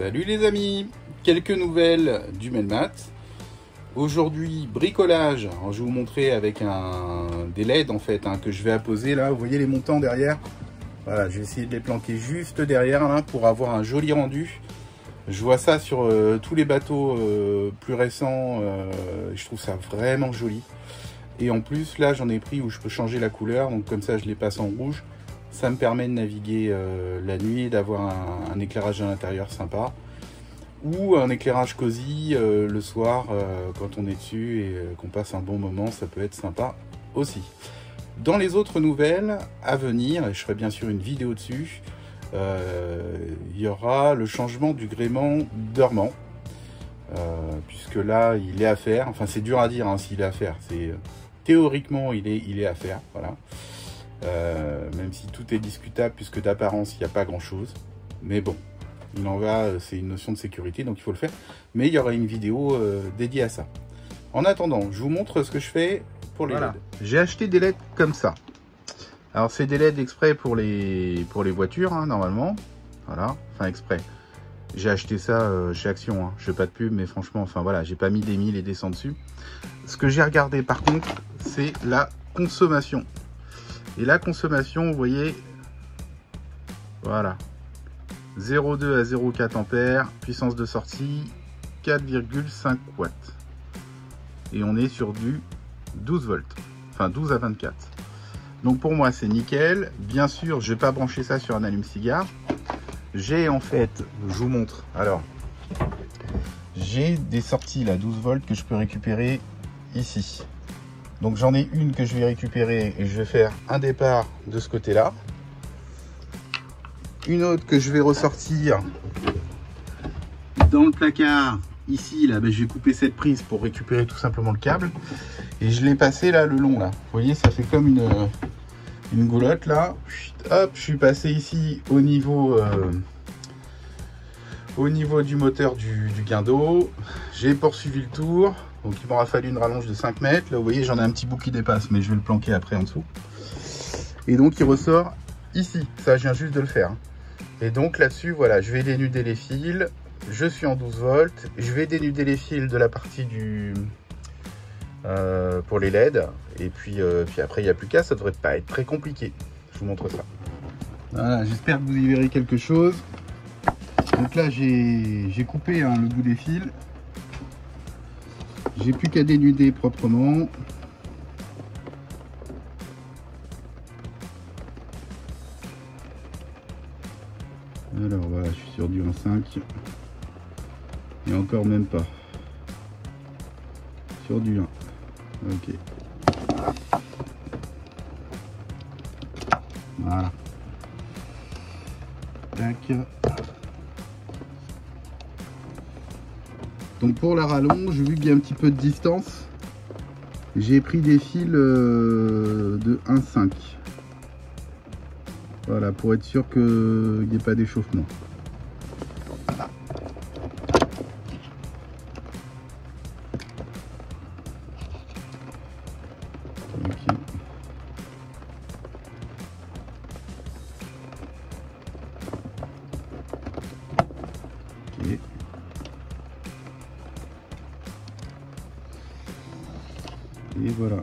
Salut les amis, quelques nouvelles du Melmat. Aujourd'hui bricolage, alors, je vais vous montrer avec des LED en fait que je vais apposer là, vous voyez les montants derrière. Voilà, je vais essayer de les planquer juste derrière là pour avoir un joli rendu. Je vois ça sur tous les bateaux plus récents, je trouve ça vraiment joli. Et en plus là j'en ai pris où je peux changer la couleur, donc comme ça je les passe en rouge. Ça me permet de naviguer la nuit et d'avoir un éclairage à l'intérieur sympa. Ou un éclairage cosy le soir quand on est dessus et qu'on passe un bon moment, ça peut être sympa aussi. Dans les autres nouvelles à venir, et je ferai bien sûr une vidéo dessus, il y aura le changement du gréement dormant. Puisque là il est à faire, enfin c'est dur à dire hein, s'il est à faire, théoriquement il est à faire, voilà. Même si tout est discutable puisque d'apparence il n'y a pas grand chose, mais bon, il en va, c'est une notion de sécurité donc il faut le faire, mais il y aura une vidéo dédiée à ça. En attendant, je vous montre ce que je fais pour les LED. J'ai acheté des LED comme ça. Alors c'est des LED exprès pour les voitures hein, normalement, voilà, enfin exprès. J'ai acheté ça chez Action, hein. Je fais pas de pub mais franchement, enfin voilà, j'ai pas mis des 1000 et des 100 dessus. Ce que j'ai regardé par contre, c'est la consommation. Et la consommation, vous voyez, voilà, 0,2 à 0,4 ampères, puissance de sortie 4,5 watts. Et on est sur du 12 volts, enfin 12 à 24. Donc pour moi c'est nickel. Bien sûr, je vais pas brancher ça sur un allume-cigare. J'ai en fait, je vous montre, alors, j'ai des sorties là, 12 volts que je peux récupérer ici. Donc j'en ai une que je vais récupérer et je vais faire un départ de ce côté-là. Une autre que je vais ressortir dans le placard. Ici, là, ben, je vais couper cette prise pour récupérer tout simplement le câble. Et je l'ai passé là, le long là. Vous voyez, ça fait comme une goulotte là. Hop, je suis passé ici au niveau du moteur du guindeau. J'ai poursuivi le tour. Donc il m'aura fallu une rallonge de 5 mètres. Là vous voyez j'en ai un petit bout qui dépasse mais je vais le planquer après en dessous. Et donc il ressort ici. Ça je viens juste de le faire. Et donc là-dessus voilà, je vais dénuder les fils. Je suis en 12 volts. Je vais dénuder les fils de la partie pour les LED. Et puis après il n'y a plus qu'à, ça devrait pas être très compliqué. Je vous montre ça. Voilà, j'espère que vous y verrez quelque chose. Donc là j'ai coupé le bout des fils. J'ai plus qu'à dénuder proprement. Alors voilà, je suis sur du 1,5. Et encore même pas. Sur du 1. Ok. Voilà. Tac. Donc pour la rallonge, vu qu'il y a un petit peu de distance, j'ai pris des fils de 1,5. Voilà, pour être sûr qu'il n'y ait pas d'échauffement. Okay. Ok. Et voilà.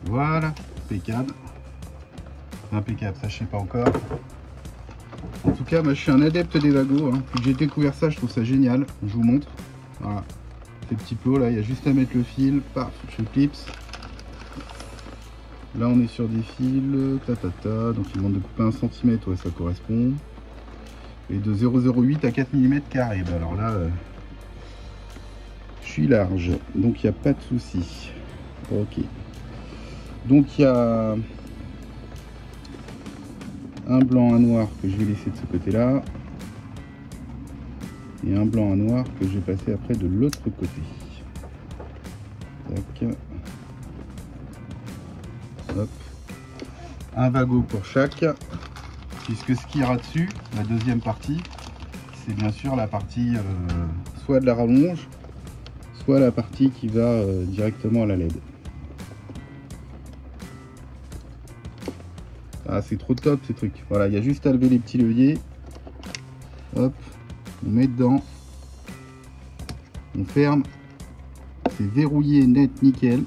Voilà, impeccable. Impeccable, ça je sais pas encore. En tout cas, moi je suis un adepte des wagos. Hein. Depuis que j'ai découvert ça, je trouve ça génial. Je vous montre. Voilà. Ces petits plots là, il y a juste à mettre le fil. Paf, je clipse. Là on est sur des fils, donc ils demandent de couper 1 cm, ouais ça correspond. Et de 0,08 à 4 mm carré. Ben alors là, je suis large, donc il n'y a pas de souci. Ok. Donc il y a un blanc, un noir que je vais laisser de ce côté-là. Et un blanc, un noir que je vais passer après de l'autre côté. Tac. Hop. Un wagot pour chaque, puisque ce qu'il y aura dessus, la deuxième partie, c'est bien sûr la partie soit de la rallonge, soit la partie qui va directement à la LED. Ah, c'est trop top ces trucs. Voilà, il y a juste à lever les petits leviers. Hop, on met dedans. On ferme. C'est verrouillé net, nickel.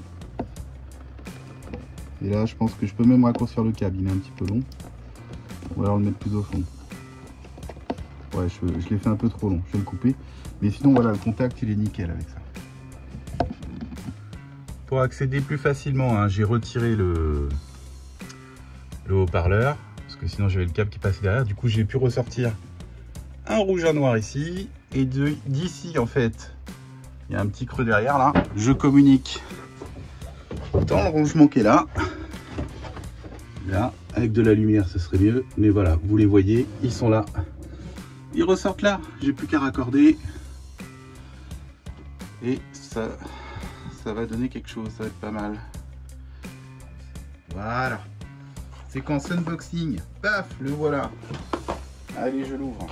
Et là, je pense que je peux même raccourcir le câble. Il est un petit peu long. Ou alors le mettre plus au fond. Ouais, je l'ai fait un peu trop long. Je vais le couper. Mais sinon, voilà, le contact, il est nickel avec ça. Pour accéder plus facilement, hein, j'ai retiré le haut-parleur. Parce que sinon, j'avais le câble qui passait derrière. Du coup, j'ai pu ressortir un rouge à noir ici. Et d'ici, en fait, il y a un petit creux derrière, là. Je communique dans le rangement qui est là. Là, avec de la lumière, ce serait mieux. Mais voilà, vous les voyez, ils sont là. Ils ressortent là. J'ai plus qu'à raccorder. Et ça va donner quelque chose. Ça va être pas mal. Voilà. Séquence unboxing. Paf, le voilà. Allez, je l'ouvre.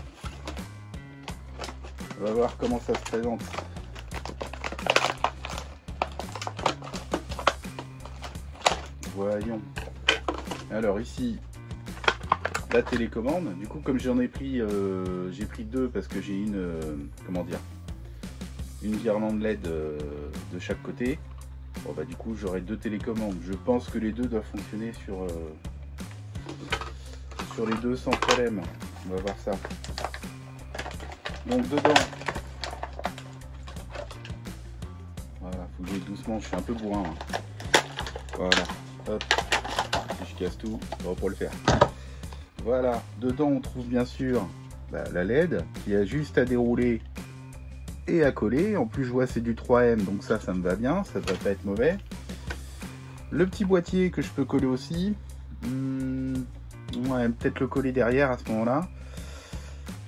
On va voir comment ça se présente. Voyons. Alors ici, la télécommande. Du coup, comme j'en ai pris, j'ai pris deux parce que j'ai une, comment dire, une guirlande LED de chaque côté. Bon bah du coup, j'aurai deux télécommandes. Je pense que les deux doivent fonctionner sur les deux sans problème. On va voir ça. Donc dedans, voilà, faut que j'aille doucement. Je suis un peu bourrin. Hein. Voilà. Hop. Si je casse tout, on va pas le faire. Voilà, dedans on trouve bien sûr la LED qui a juste à dérouler et à coller. En plus je vois c'est du 3M, donc ça me va bien, ça ne va pas être mauvais. Le petit boîtier que je peux coller aussi, ouais, peut-être le coller derrière à ce moment-là.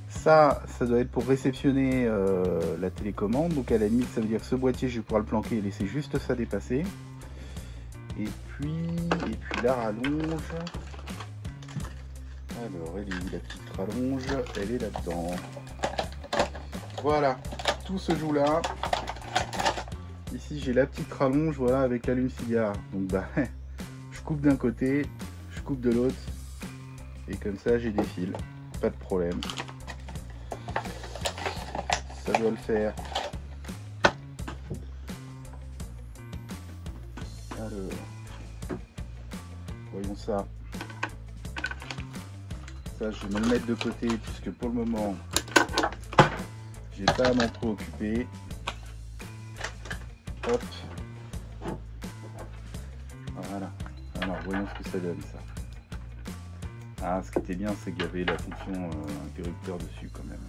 Ça doit être pour réceptionner la télécommande, donc à la limite ça veut dire que ce boîtier je vais pouvoir le planquer et laisser juste ça dépasser. Et puis la rallonge. Alors, elle est où la petite rallonge? Elle est là-dedans. Voilà, tout se joue là. Ici, j'ai la petite rallonge, voilà, avec l'allume-cigare. Donc, bah, je coupe d'un côté, je coupe de l'autre. Et comme ça, j'ai des fils. Pas de problème. Ça doit le faire. Alors, voyons ça. Ça, je vais me le mettre de côté puisque pour le moment, j'ai pas à m'en préoccuper. Hop. Voilà. Alors, voyons ce que ça donne, ça. Ah, ce qui était bien, c'est qu'il y avait la fonction interrupteur dessus quand même.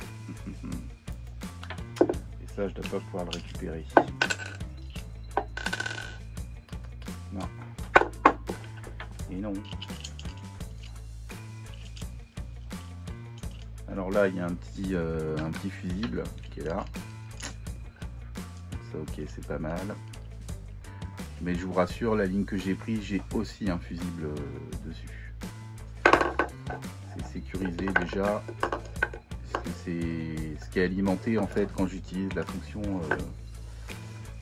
Et ça, je dois pas pouvoir le récupérer. Non. Et non. Alors là, il y a un petit fusible qui est là. Donc ça, ok, c'est pas mal. Mais je vous rassure, la ligne que j'ai prise, j'ai aussi un fusible dessus. C'est sécurisé déjà. Parce que c'est ce qui est alimenté en fait quand j'utilise la fonction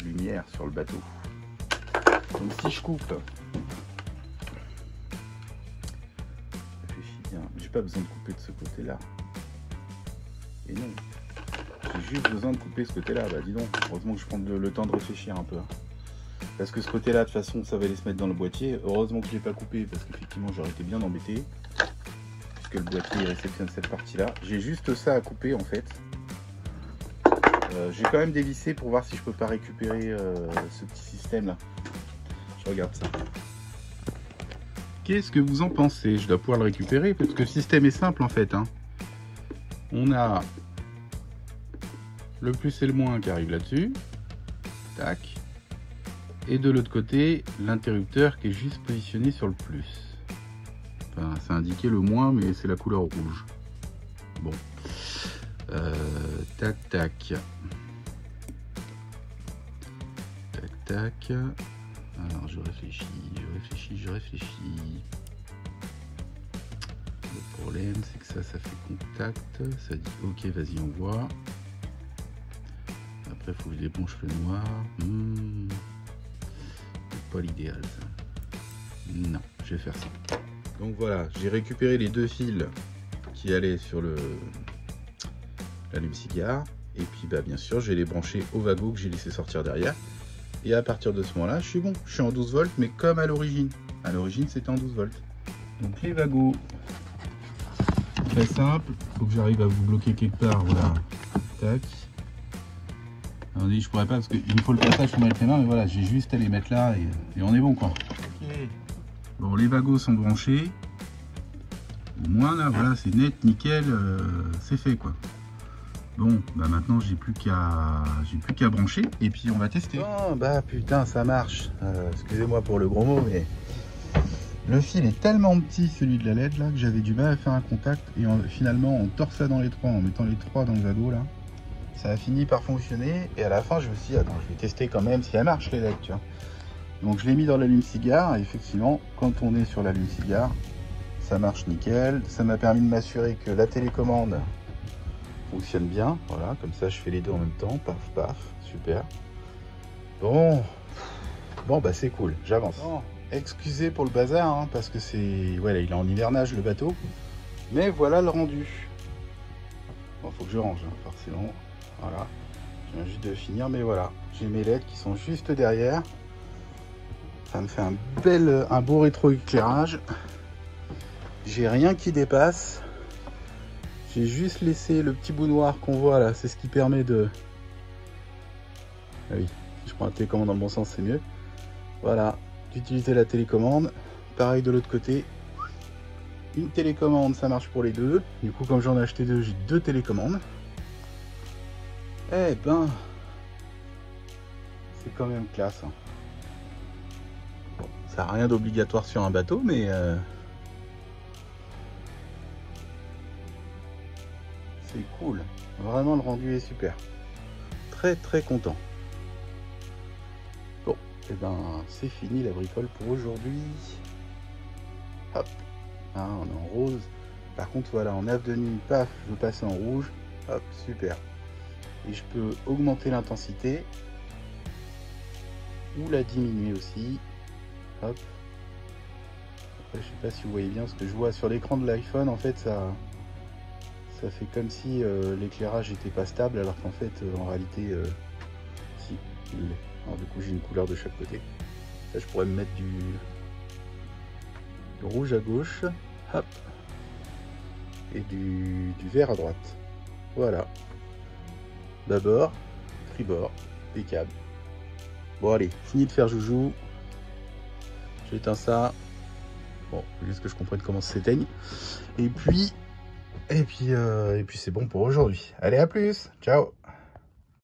lumière sur le bateau. Donc si je coupe, réfléchis bien, j'ai pas besoin de couper de ce côté-là. Et non, j'ai juste besoin de couper ce côté-là. Bah dis donc, heureusement que je prends le temps de réfléchir un peu. Parce que ce côté-là, de toute façon, ça va aller se mettre dans le boîtier. Heureusement que je l'ai pas coupé, parce qu'effectivement, j'aurais été bien embêté. Puisque le boîtier il réceptionne cette partie-là. J'ai juste ça à couper, en fait. J'ai quand même dévissé pour voir si je peux pas récupérer ce petit système-là. Je regarde ça. Qu'est-ce que vous en pensez? Je dois pouvoir le récupérer, parce que le système est simple, en fait. Hein. On a le plus et le moins qui arrive là-dessus. Tac. Et de l'autre côté, l'interrupteur qui est juste positionné sur le plus. Enfin, c'est indiqué le moins, mais c'est la couleur rouge. Bon. Tac, tac. Tac, tac. Alors, je réfléchis. Le problème, c'est que ça fait contact. Ça dit OK, vas-y, on voit. Après, il faut que je débranche le noir. C'est pas l'idéal, ça. Non, je vais faire ça. Donc voilà, j'ai récupéré les deux fils qui allaient sur l'allume-cigare. Et puis, bah, bien sûr, je vais les brancher au wago que j'ai laissé sortir derrière. Et à partir de ce moment-là, je suis bon. Je suis en 12 volts, mais comme à l'origine. À l'origine, c'était en 12 volts. Donc les wagos, très simple. Il faut que j'arrive à vous bloquer quelque part. Voilà. Tac. Alors, je pourrais pas parce qu'il me faut le passage pour mettre les mains, mais voilà, j'ai juste à les mettre là et on est bon, quoi. Okay. Bon, les wagos sont branchés. Au moins là, voilà, c'est net, nickel, c'est fait, quoi. Bon, bah maintenant j'ai plus qu'à brancher et puis on va tester. Oh bah putain, ça marche. Excusez-moi pour le gros mot, mais le fil est tellement petit, celui de la LED là, que j'avais du mal à faire un contact et finalement en torsant les trois, en mettant les trois dans le wago là, ça a fini par fonctionner et à la fin je me suis dit attends, je vais tester quand même si elle marche les LED, tu vois. Donc je l'ai mis dans l'allume-cigare et effectivement quand on est sur l'allume-cigare, ça marche nickel. Ça m'a permis de m'assurer que la télécommande fonctionne bien, voilà, comme ça je fais les deux en même temps, paf paf, super. Bon bah c'est cool, j'avance. Bon, excusez pour le bazar, hein, parce que c'est, voilà, il est en hivernage le bateau, mais voilà le rendu. Bon, faut que je range, hein, forcément, voilà, je viens juste de finir, mais voilà, j'ai mes LED qui sont juste derrière, ça me fait un beau rétroéclairage, j'ai rien qui dépasse. J'ai juste laissé le petit bout noir qu'on voit là, c'est ce qui permet de... Ah oui, si je prends la télécommande dans le bon sens, c'est mieux. Voilà, d'utiliser la télécommande. Pareil de l'autre côté. Une télécommande, ça marche pour les deux. Du coup, comme j'en ai acheté deux, j'ai deux télécommandes. Eh ben... C'est quand même classe. Hein. Bon, ça n'a rien d'obligatoire sur un bateau, mais... C'est cool, vraiment le rendu est super, très très content. Bon, et ben c'est fini la bricole pour aujourd'hui. Hop, hein, on est en rose. Par contre voilà, en avenue, paf, je passe en rouge. Hop, super. Et je peux augmenter l'intensité ou la diminuer aussi. Hop. Après, je sais pas si vous voyez bien ce que je vois sur l'écran de l'iPhone, en fait ça fait comme si l'éclairage n'était pas stable, alors qu'en fait, en réalité, si, il l'est. Alors du coup, j'ai une couleur de chaque côté. Ça, je pourrais me mettre du rouge à gauche, hop, et du vert à droite. Voilà. Bâbord, tribord, impeccable. Bon, allez, fini de faire joujou. J'éteins ça. Bon, juste que je comprenne comment ça s'éteigne. Et puis c'est bon pour aujourd'hui. Allez, à plus. Ciao.